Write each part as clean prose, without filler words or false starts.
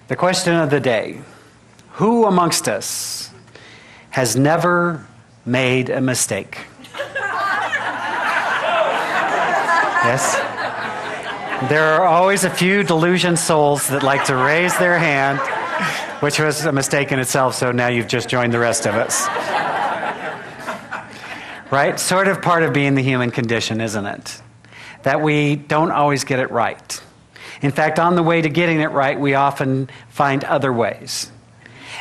The question of the day: who amongst us has never made a mistake? Yes? There are always a few delusion souls that like to raise their hand, which was a mistake in itself, so now you've just joined the rest of us. Right? Sort of part of being the human condition, isn't it? That we don't always get it right. In fact, on the way to getting it right, we often find other ways.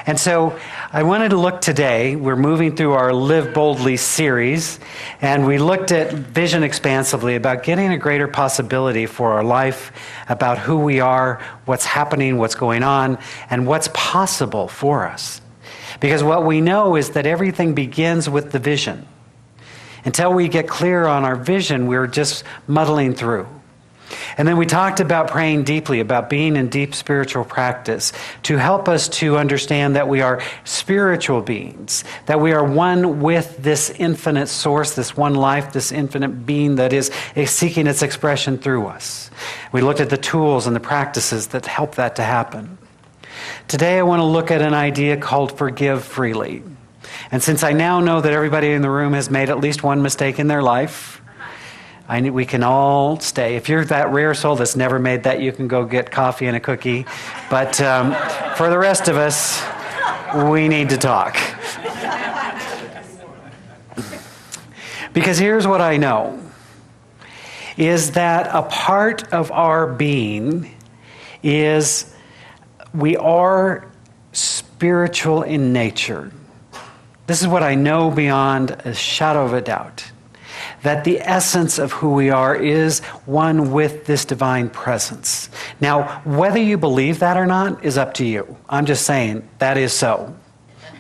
And so I wanted to look today, we're moving through our Live Boldly series, and we looked at Vision Expansively, about getting a greater possibility for our life, about who we are, what's happening, what's going on, and what's possible for us. Because what we know is that everything begins with the vision. Until we get clear on our vision, we're just muddling through. And then we talked about praying deeply, about being in deep spiritual practice to help us to understand that we are spiritual beings, that we are one with this infinite source, this one life, this infinite being that is seeking its expression through us. We looked at the tools and the practices that help that to happen. Today I want to look at an idea called forgive freely. And since I now know that everybody in the room has made at least one mistake in their life, we can all stay. If you're that rare soul that's never made that, you can go get coffee and a cookie. But for the rest of us, we need to talk. Because here's what I know, is that a part of our being is we are spiritual in nature. This is what I know beyond a shadow of a doubt. That the essence of who we are is one with this divine presence. Now, whether you believe that or not is up to you. I'm just saying that is so.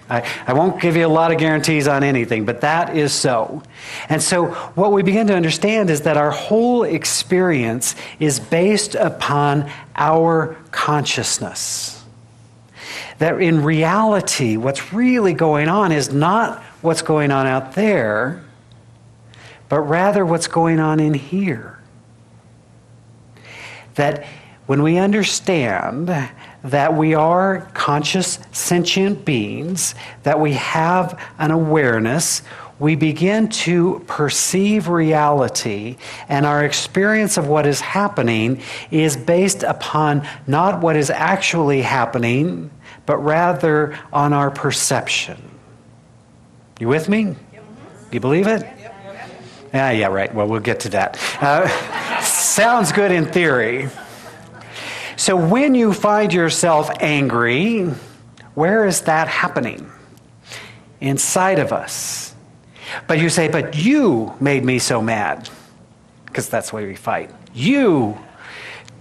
I won't give you a lot of guarantees on anything, but that is so. And so what we begin to understand is that our whole experience is based upon our consciousness. That in reality, what's really going on is not what's going on out there, but rather what's going on in here. That when we understand that we are conscious, sentient beings, that we have an awareness, we begin to perceive reality, and our experience of what is happening is based upon not what is actually happening, but rather on our perception. You with me? You believe it? Yeah, right. Well, we'll get to that. Sounds good in theory. So when you find yourself angry, where is that happening? Inside of us. But you say, but you made me so mad. Because that's why we fight. You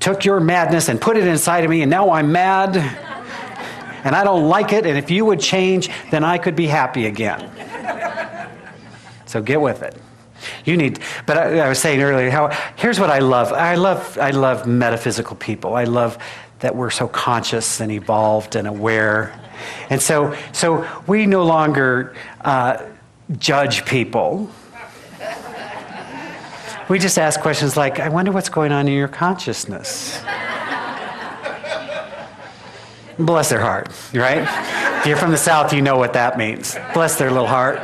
took your madness and put it inside of me, and now I'm mad. And I don't like it, and if you would change, then I could be happy again. So get with it. But I was saying earlier, here's what I love. I love metaphysical people. I love that we're so conscious and evolved and aware. And so we no longer judge people. We just ask questions like, I wonder what's going on in your consciousness. Bless their heart, right? If you're from the South, you know what that means. Bless their little heart.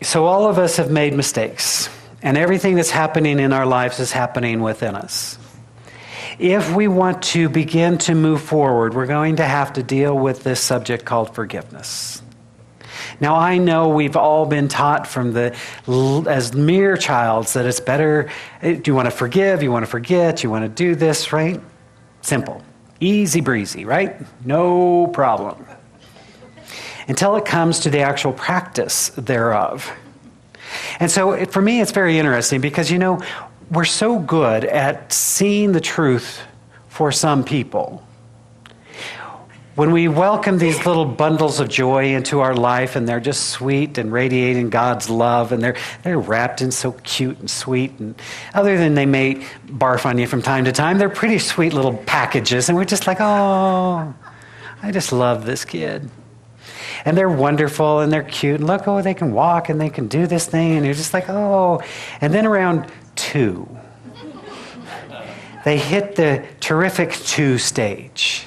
So all of us have made mistakes, and everything that's happening in our lives is happening within us. If we want to begin to move forward, we're going to have to deal with this subject called forgiveness. Now, I know we've all been taught as mere childs that it's better, do you want to forgive, you want to forget, you want to do this, right? Simple. Easy breezy, right? No problem. Until it comes to the actual practice thereof. And so for me, it's very interesting because, we're so good at seeing the truth for some people. When we welcome these little bundles of joy into our life and they're just sweet and radiating God's love and they're wrapped in so cute and sweet, and other than they may barf on you from time to time, they're pretty sweet little packages, and we're just like, oh, I just love this kid. And they're wonderful and they're cute. And look, they can walk and they can do this thing. And you're just like, oh. And then around two. They hit the terrific two stage.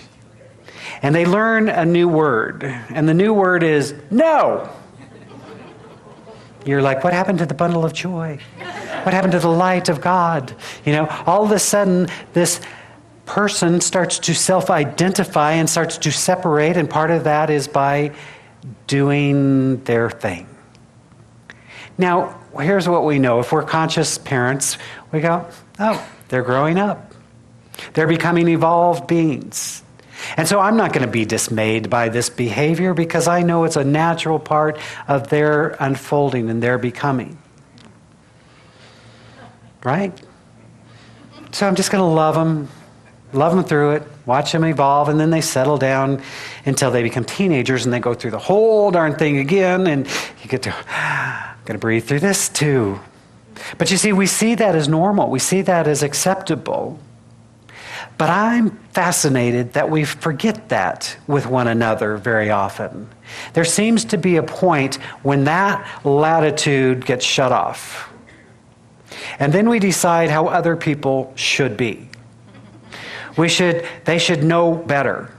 And they learn a new word. And the new word is no. You're like, what happened to the bundle of joy? What happened to the light of God? All of a sudden, this person starts to self-identify and starts to separate, and part of that is by doing their thing. Now, here's what we know. If we're conscious parents, we go, oh, they're growing up. They're becoming evolved beings. And so I'm not going to be dismayed by this behavior because I know it's a natural part of their unfolding and their becoming. Right? So I'm just going to love them through it, watch them evolve, and then they settle down until they become teenagers and they go through the whole darn thing again, and you get to, got to breathe through this too. But you see, we see that as normal. We see that as acceptable. But I'm fascinated that we forget that with one another very often. There seems to be a point when that latitude gets shut off. And then we decide how other people should be. They should know better.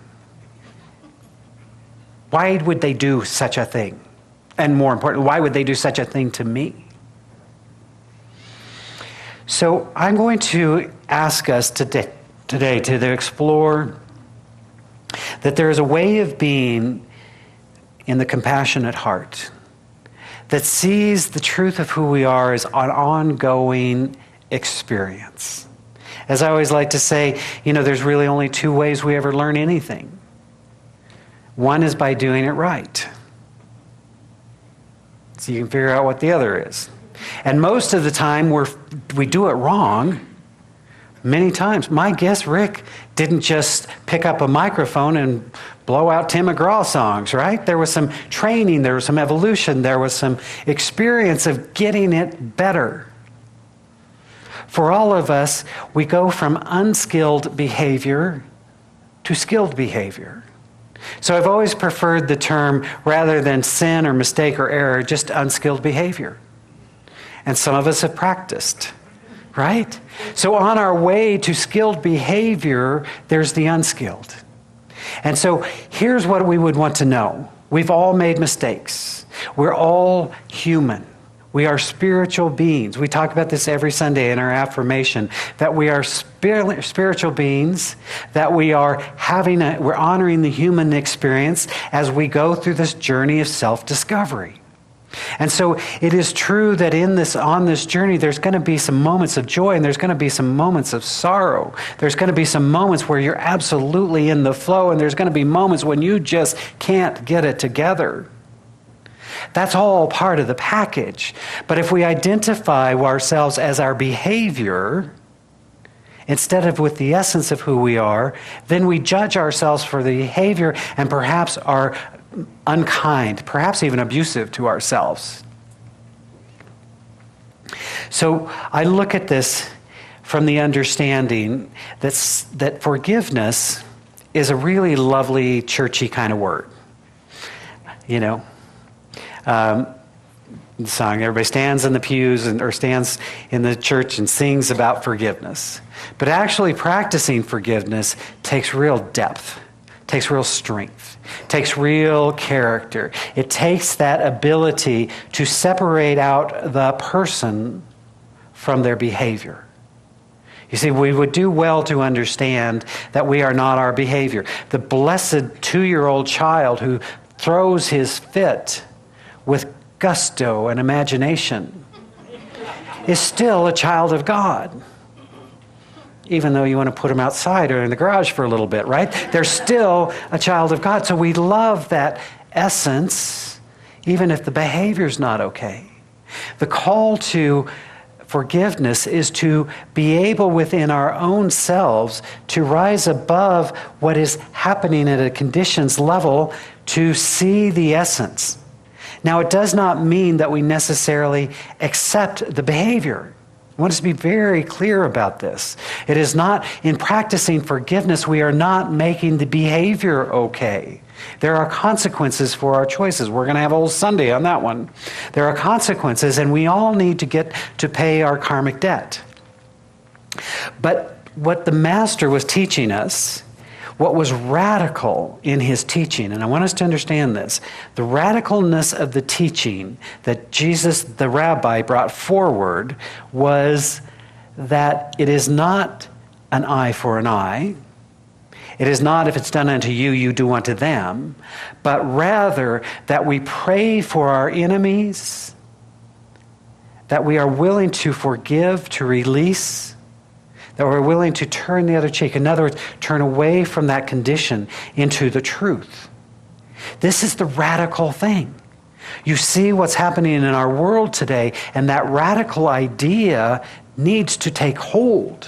Why would they do such a thing? And more importantly, why would they do such a thing to me? So I'm going to ask us today to explore that there is a way of being in the compassionate heart that sees the truth of who we are as an ongoing experience. As I always like to say, there's really only two ways we ever learn anything. One is by doing it right. So you can figure out what the other is. And most of the time we do it wrong. Many times. My guest, Rick, didn't just pick up a microphone and blow out Tim McGraw songs, right? There was some training, there was some evolution, there was some experience of getting it better. For all of us, we go from unskilled behavior to skilled behavior. So I've always preferred the term, rather than sin or mistake or error, just unskilled behavior. And some of us have practiced. Right? So on our way to skilled behavior, there's the unskilled. And so here's what we would want to know. We've all made mistakes. We're all human. We are spiritual beings. We talk about this every Sunday in our affirmation, that we are spiritual beings, that we're honoring the human experience as we go through this journey of self-discovery. And so it is true that on this journey, there's going to be some moments of joy and there's going to be some moments of sorrow. There's going to be some moments where you're absolutely in the flow, and there's going to be moments when you just can't get it together. That's all part of the package. But if we identify ourselves as our behavior instead of with the essence of who we are, then we judge ourselves for the behavior and perhaps are unkind, perhaps even abusive to ourselves. So I look at this from the understanding that forgiveness is a really lovely, churchy kind of word. The song, everybody stands in the pews or stands in the church and sings about forgiveness. But actually practicing forgiveness takes real depth, takes real strength, takes real character. It takes that ability to separate out the person from their behavior. You see, we would do well to understand that we are not our behavior. The blessed 2-year-old child who throws his fit with gusto and imagination is still a child of God. Even though you want to put him outside or in the garage for a little bit, right? They're still a child of God. So we love that essence, even if the behavior's not okay. The call to forgiveness is to be able within our own selves to rise above what is happening at a conditions level to see the essence. Now, it does not mean that we necessarily accept the behavior. I want us to be very clear about this. It is not, in practicing forgiveness, we are not making the behavior okay. There are consequences for our choices. We're going to have a whole Sunday on that one. There are consequences, and we all need to get to pay our karmic debt. But what the Master was teaching us, what was radical in his teaching, and I want us to understand this, the radicalness of the teaching that Jesus, the rabbi, brought forward was that it is not an eye for an eye. It is not, if it's done unto you, you do unto them, but rather that we pray for our enemies, that we are willing to forgive, to release, that we're willing to turn the other cheek. In other words, turn away from that condition into the truth. This is the radical thing. You see what's happening in our world today, and that radical idea needs to take hold.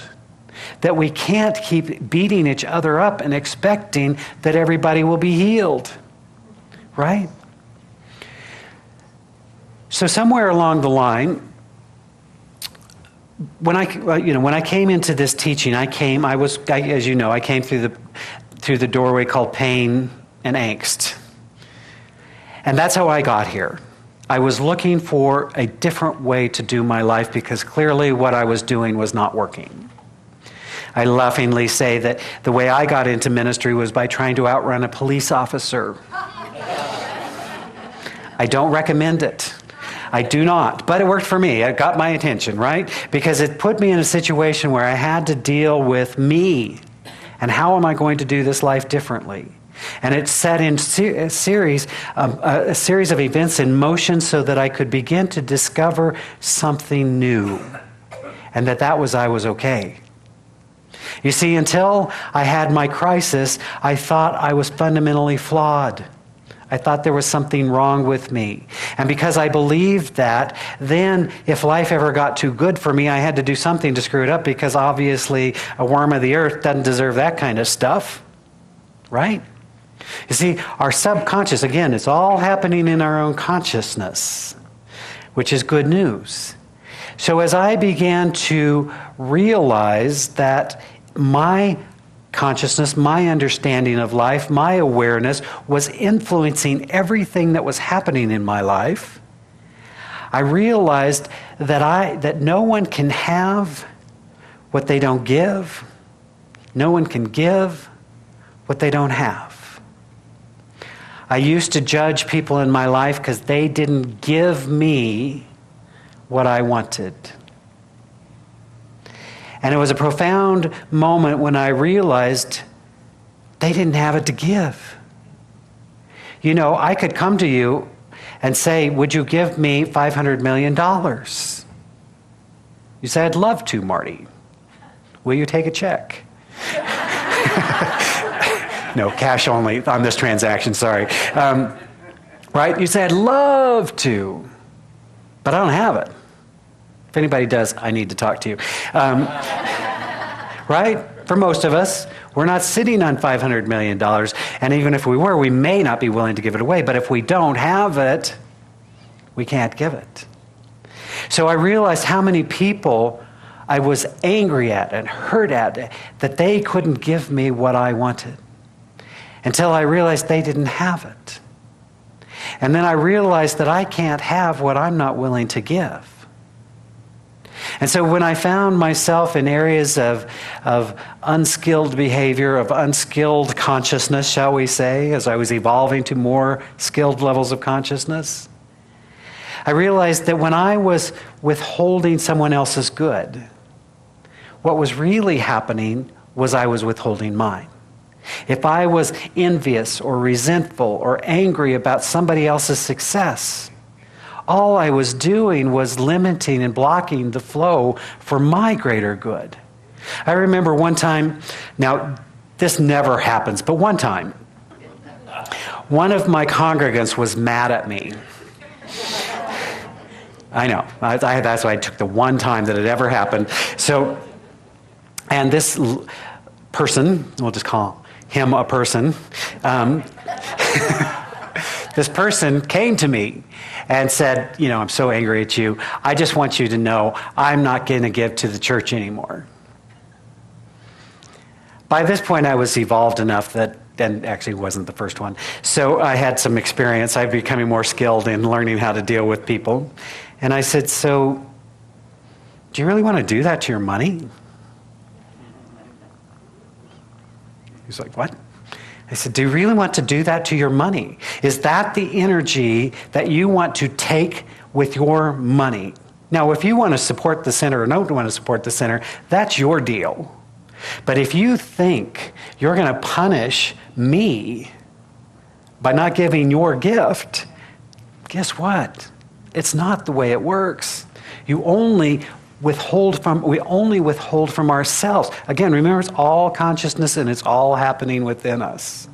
That we can't keep beating each other up and expecting that everybody will be healed. Right? So somewhere along the line, when I came into this teaching, I came through the doorway called pain and angst. And that's how I got here. I was looking for a different way to do my life because clearly what I was doing was not working. I laughingly say that the way I got into ministry was by trying to outrun a police officer. I don't recommend it. I do not. But it worked for me. It got my attention, right? Because it put me in a situation where I had to deal with me. And how am I going to do this life differently? And it set in a series of events in motion so that I could begin to discover something new. And I was okay. You see, until I had my crisis, I thought I was fundamentally flawed. I thought there was something wrong with me. And because I believed that, then if life ever got too good for me, I had to do something to screw it up because obviously a worm of the earth doesn't deserve that kind of stuff. Right? You see, our subconscious, again, it's all happening in our own consciousness, which is good news. So as I began to realize that my consciousness, my understanding of life, my awareness was influencing everything that was happening in my life, I realized that no one can have what they don't give. No one can give what they don't have. I used to judge people in my life because they didn't give me what I wanted. And it was a profound moment when I realized they didn't have it to give. You know, I could come to you and say, would you give me $500 million? You say, I'd love to, Marty. Will you take a check? No, cash only on this transaction, sorry. Right? You say, I'd love to, but I don't have it. If anybody does, I need to talk to you. Right? For most of us, we're not sitting on $500 million. And even if we were, we may not be willing to give it away. But if we don't have it, we can't give it. So I realized how many people I was angry at and hurt at that they couldn't give me what I wanted. Until I realized they didn't have it. And then I realized that I can't have what I'm not willing to give. And so when I found myself in areas of unskilled behavior, of unskilled consciousness, shall we say, as I was evolving to more skilled levels of consciousness, I realized that when I was withholding someone else's good, what was really happening was I was withholding mine. If I was envious or resentful or angry about somebody else's success, all I was doing was limiting and blocking the flow for my greater good. I remember one time, now this never happens, but one time, one of my congregants was mad at me. I know, that's why I took the one time that it ever happened. So, and this person, we'll just call him a person, this person came to me and said, you know, I'm so angry at you. I just want you to know I'm not going to give to the church anymore. By this point, I was evolved enough that, and actually wasn't the first one. So I had some experience. I'm becoming more skilled in learning how to deal with people. And I said, so do you really want to do that to your money? He's like, what? I said, do you really want to do that to your money? Is that the energy that you want to take with your money? Now, if you want to support the center or don't want to support the center, that's your deal. But if you think you're going to punish me by not giving your gift, guess what? It's not the way it works. We only withhold from ourselves. Again, remember, it's all consciousness and it's all happening within us.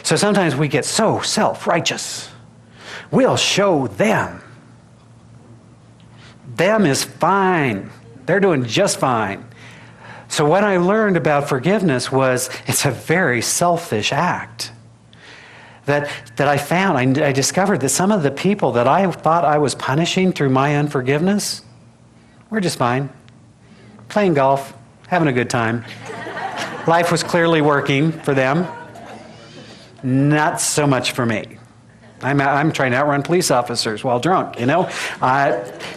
So sometimes we get so self-righteous. We'll show them. Them is fine. They're doing just fine. So what I learned about forgiveness was it's a very selfish act. That I found, I discovered that some of the people that I thought I was punishing through my unforgiveness, we're just fine. Playing golf, having a good time. Life was clearly working for them. Not so much for me. I'm trying to outrun police officers while drunk,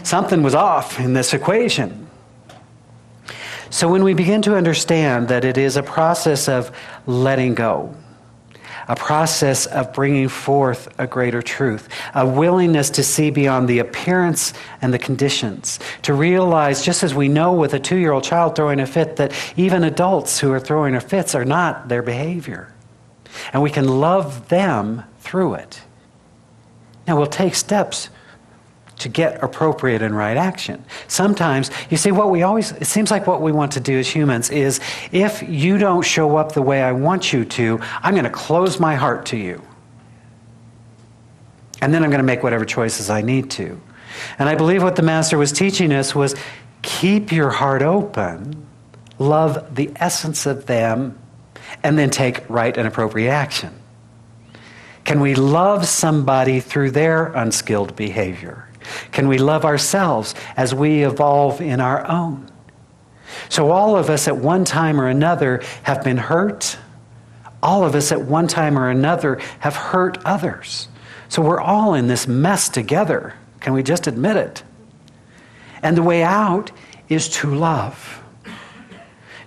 Something was off in this equation. So when we begin to understand that it is a process of letting go, a process of bringing forth a greater truth, a willingness to see beyond the appearance and the conditions, to realize, just as we know with a 2-year-old child throwing a fit, that even adults who are throwing fits are not their behavior. And we can love them through it. Now, we'll take steps to get appropriate and right action. Sometimes, you see, it seems like what we want to do as humans is, if you don't show up the way I want you to, I'm going to close my heart to you. And then I'm going to make whatever choices I need to. And I believe what the Master was teaching us was, keep your heart open, love the essence of them, and then take right and appropriate action. Can we love somebody through their unskilled behavior? Can we love ourselves as we evolve in our own? So all of us at one time or another have been hurt. All of us at one time or another have hurt others. So we're all in this mess together. Can we just admit it? And the way out is to love.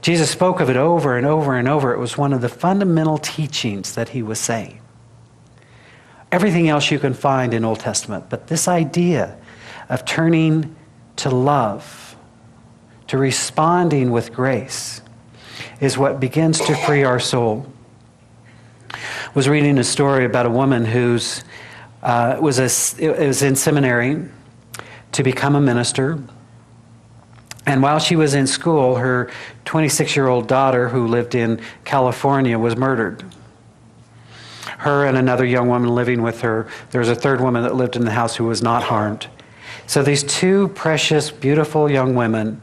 Jesus spoke of it over and over and over. It was one of the fundamental teachings that he was saying. Everything else you can find in Old Testament, but this idea of turning to love, to responding with grace, is what begins to free our soul. I was reading a story about a woman who's was in seminary to become a minister. And while she was in school, her 26-year-old daughter, who lived in California, was murdered. Her and another young woman living with her. There was a third woman that lived in the house who was not harmed. So these two precious, beautiful young women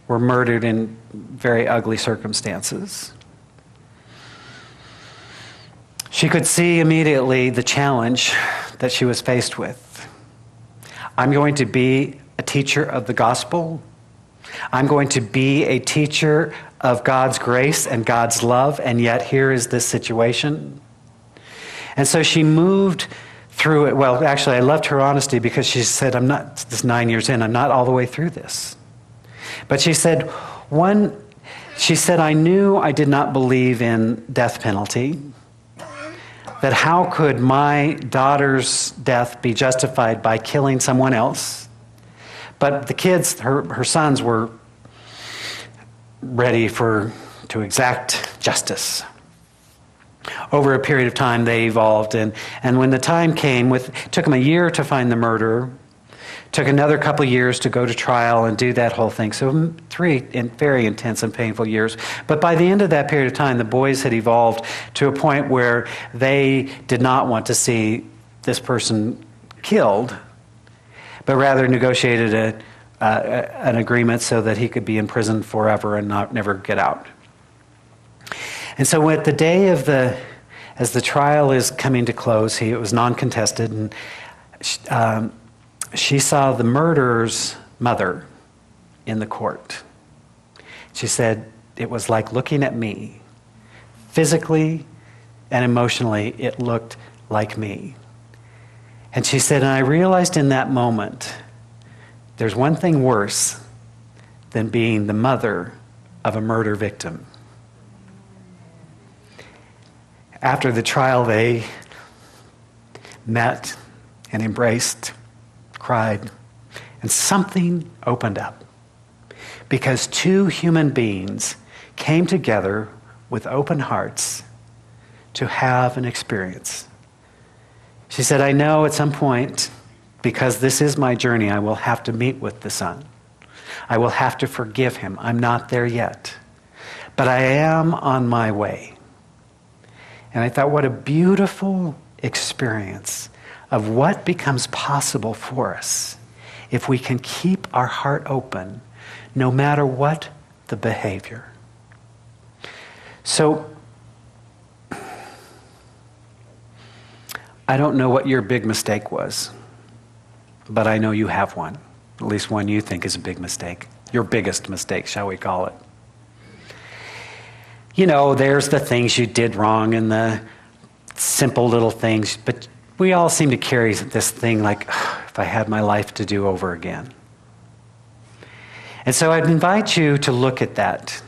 were murdered in very ugly circumstances. She could see immediately the challenge that she was faced with. I'm going to be a teacher of the gospel. I'm going to be a teacher of God's grace and God's love, and yet here is this situation. And so she moved through it. Well, actually, I loved her honesty, because she said, this 9 years in, I'm not all the way through this. But she said, I knew I did not believe in death penalty. That how could my daughter's death be justified by killing someone else? But the kids, her sons, were ready to exact justice. Over a period of time, they evolved, and when the time came, it took them a year to find the murderer, took another couple of years to go to trial and do that whole thing. So 3 very intense and painful years. But by the end of that period of time, the boys had evolved to a point where they did not want to this person killed, but rather negotiated an agreement so that he could be in prison forever and never get out. And so at the day as the trial is coming to close, it was non-contested, and she saw the murderer's mother in the court. She said, it was like looking at me. Physically and emotionally, it looked like me. And she said, and I realized in that moment, there's one thing worse than being the mother of a murder victim. After the trial, they met and embraced, cried, and something opened up. Because two human beings came together with open hearts to have an experience. She said, I know at some point, because this is my journey, I will have to meet with the Son. I will have to forgive him. I'm not there yet. But I am on my way. And I thought, what a beautiful experience of what becomes possible for us if we can keep our heart open, no matter what the behavior. So, I don't know what your big mistake was, but I know you have one. At least one you think is a big mistake. Your biggest mistake, shall we call it. You know, there's the things you did wrong and the simple little things, but we all seem to carry this thing like, if I had my life to do over again. And so I'd invite you to look at that.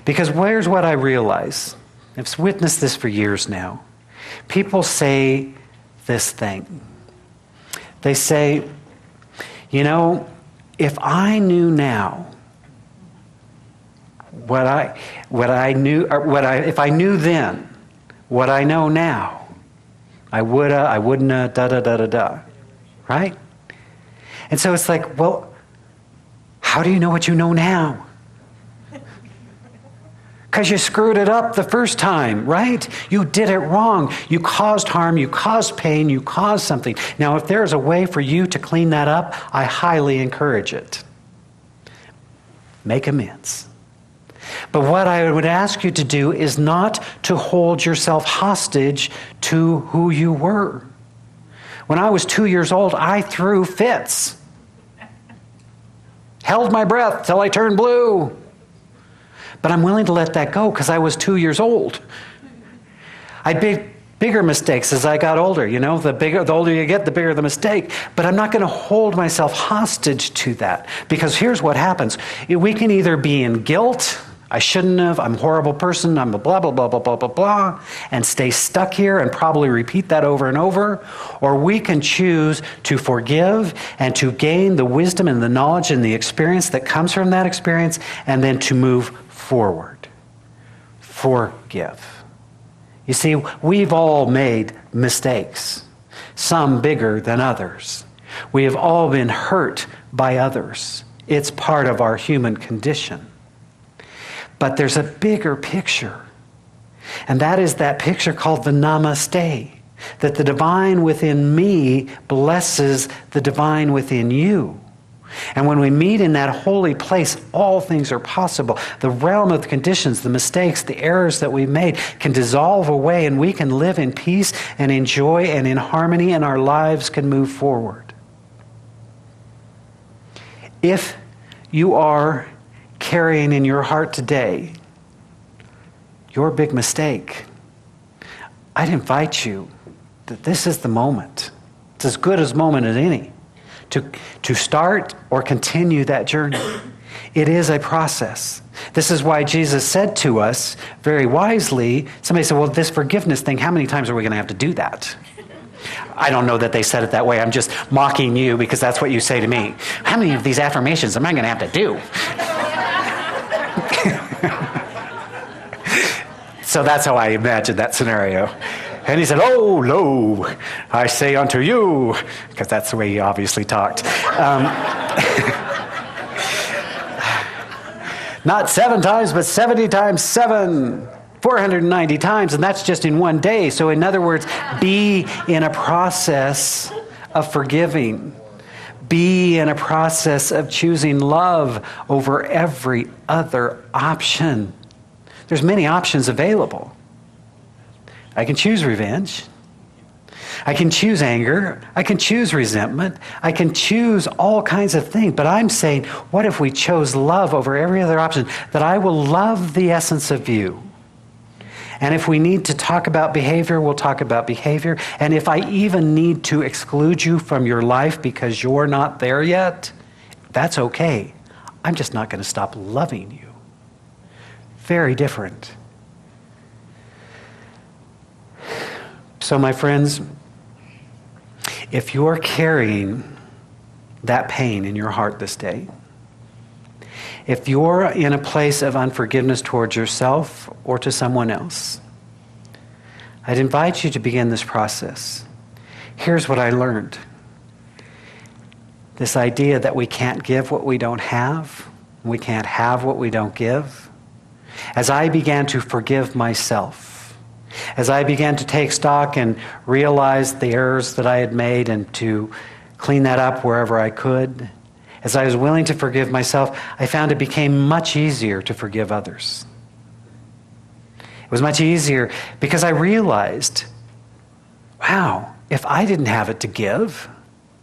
Because here's what I realize. I've witnessed this for years now. People say this thing. They say, you know, if I knew now if I knew then what I know now, I wouldn't, da da da da da, right? And so it's like, well, how do you know what you know now? Because you screwed it up the first time, right? You did it wrong. You caused harm, you caused pain, you caused something. Now, if there is a way for you to clean that up, I highly encourage it. Make amends. But what I would ask you to do is not to hold yourself hostage to who you were. When I was 2 years old, I threw fits. Held my breath till I turned blue. But I'm willing to let that go because I was 2 years old. I made bigger mistakes as I got older. You know, the older you get, the bigger the mistake. But I'm not going to hold myself hostage to that. Because here's what happens. We can either be in guilt, I shouldn't have, I'm a horrible person, I'm a blah, blah, blah, blah, blah, blah, blah, and stay stuck here and probably repeat that over and over. Or we can choose to forgive and to gain the wisdom and the knowledge and the experience that comes from that experience and then to move forward. Forgive. You see, we've all made mistakes, some bigger than others. We have all been hurt by others. It's part of our human condition. But there's a bigger picture. And that is that picture called the namaste. That the divine within me blesses the divine within you. And when we meet in that holy place, all things are possible. The realm of the conditions, the mistakes, the errors that we've made can dissolve away and we can live in peace and in joy and in harmony and our lives can move forward. If you are carrying in your heart today your big mistake, I'd invite you that this is the moment. It's as good a moment as any to start or continue that journey. It is a process. This is why Jesus said to us very wisely, somebody said, well, this forgiveness thing, how many times are we going to have to do that? I don't know that they said it that way. I'm just mocking you because that's what you say to me. How many of these affirmations am I going to have to do? So that's how I imagined that scenario. And he said, oh, lo, I say unto you, because that's the way he obviously talked. Not 7 times, but 70 times 7, 490 times, and that's just in one day. So in other words, be in a process of forgiving. Be in a process of choosing love over every other option. There's many options available. I can choose revenge. I can choose anger. I can choose resentment. I can choose all kinds of things. But I'm saying, what if we chose love over every other option? That I will love the essence of you. And if we need to talk about behavior, we'll talk about behavior. And if I even need to exclude you from your life because you're not there yet, that's okay. I'm just not going to stop loving you. Very different. So, my friends, if you're carrying that pain in your heart this day, if you're in a place of unforgiveness towards yourself or to someone else, I'd invite you to begin this process. Here's what I learned. This idea that we can't give what we don't have, we can't have what we don't give. As I began to forgive myself, as I began to take stock and realize the errors that I had made and to clean that up wherever I could, as I was willing to forgive myself, I found it became much easier to forgive others. It was much easier because I realized, wow, if I didn't have it to give,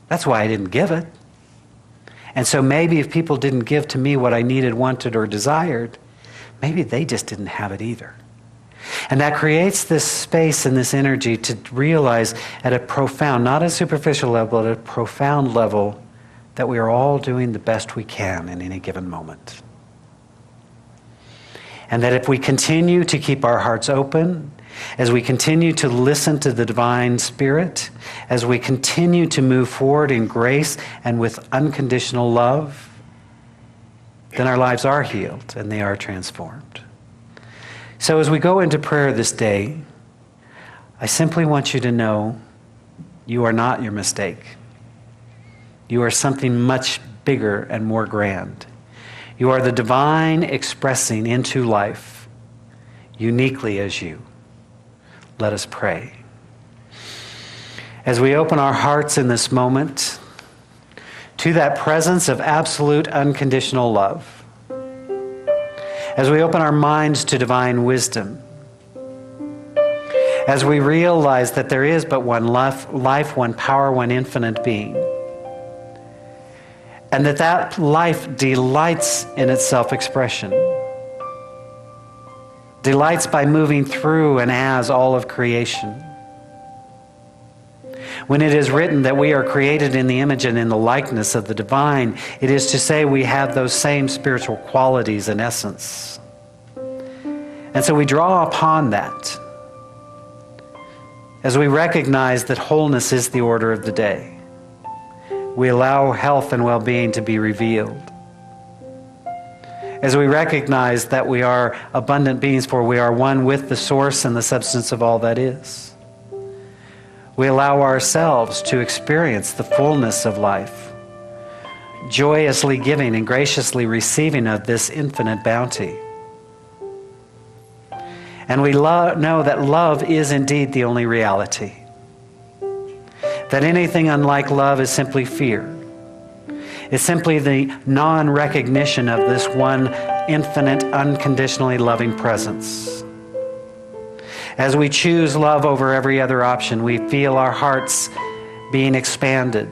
that's why I didn't give it. And so maybe if people didn't give to me what I needed, wanted, or desired, maybe they just didn't have it either. And that creates this space and this energy to realize at a profound, not a superficial level, at a profound level, that we are all doing the best we can in any given moment. And that if we continue to keep our hearts open, as we continue to listen to the divine Spirit, as we continue to move forward in grace and with unconditional love, then our lives are healed and they are transformed. So as we go into prayer this day, I simply want you to know you are not your mistake. You are something much bigger and more grand. You are the divine expressing into life uniquely as you. Let us pray. As we open our hearts in this moment to that presence of absolute unconditional love, as we open our minds to divine wisdom, as we realize that there is but one life, one power, one infinite being, and that life delights in its self-expression, delights by moving through and as all of creation. When it is written that we are created in the image and in the likeness of the divine, it is to say we have those same spiritual qualities and essence. And so we draw upon that as we recognize that wholeness is the order of the day. We allow health and well-being to be revealed. As we recognize that we are abundant beings, for we are one with the source and the substance of all that is. We allow ourselves to experience the fullness of life, joyously giving and graciously receiving of this infinite bounty. And we know that love is indeed the only reality. That anything unlike love is simply fear. It's simply the non-recognition of this one infinite, unconditionally loving presence. As we choose love over every other option, we feel our hearts being expanded.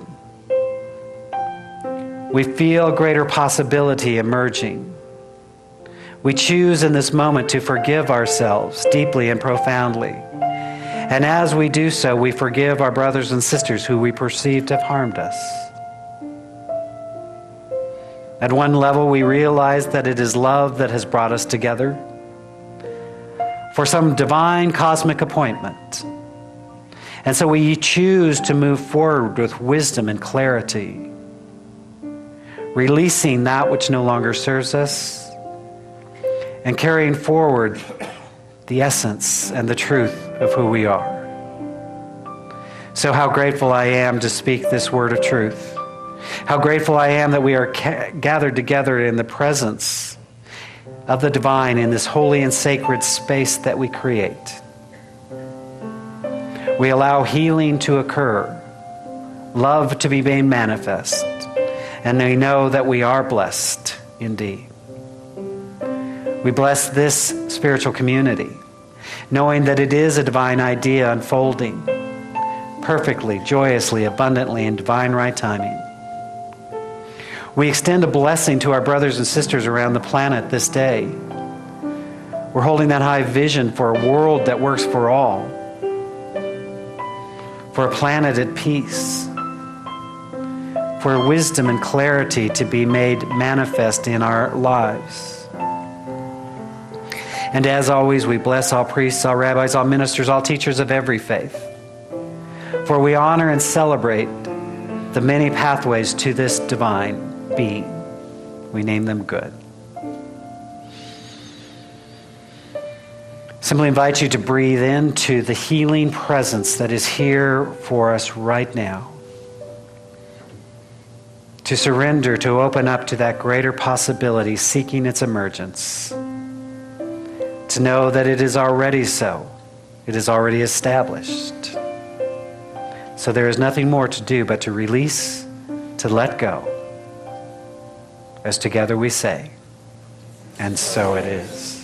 We feel greater possibility emerging. We choose in this moment to forgive ourselves deeply and profoundly. And as we do so, we forgive our brothers and sisters who we perceive to have harmed us. At one level, we realize that it is love that has brought us together for some divine cosmic appointment. And so we choose to move forward with wisdom and clarity, releasing that which no longer serves us and carrying forward the essence and the truth of who we are. So how grateful I am to speak this word of truth. How grateful I am that we are gathered together in the presence of the divine in this holy and sacred space that we create. We allow healing to occur, love to be made manifest, and we know that we are blessed indeed. We bless this spiritual community, knowing that it is a divine idea unfolding perfectly, joyously, abundantly, in divine right timing. We extend a blessing to our brothers and sisters around the planet this day. We're holding that high vision for a world that works for all, for a planet at peace, for wisdom and clarity to be made manifest in our lives. And as always, we bless all priests, all rabbis, all ministers, all teachers of every faith, For we honor and celebrate the many pathways to this divine being. We name them good. Simply invite you to breathe into the healing presence that is here for us right now. To surrender, to open up to that greater possibility seeking its emergence. To know that it is already so. It is already established. So there is nothing more to do but to release, to let go. As together we say, and so it is.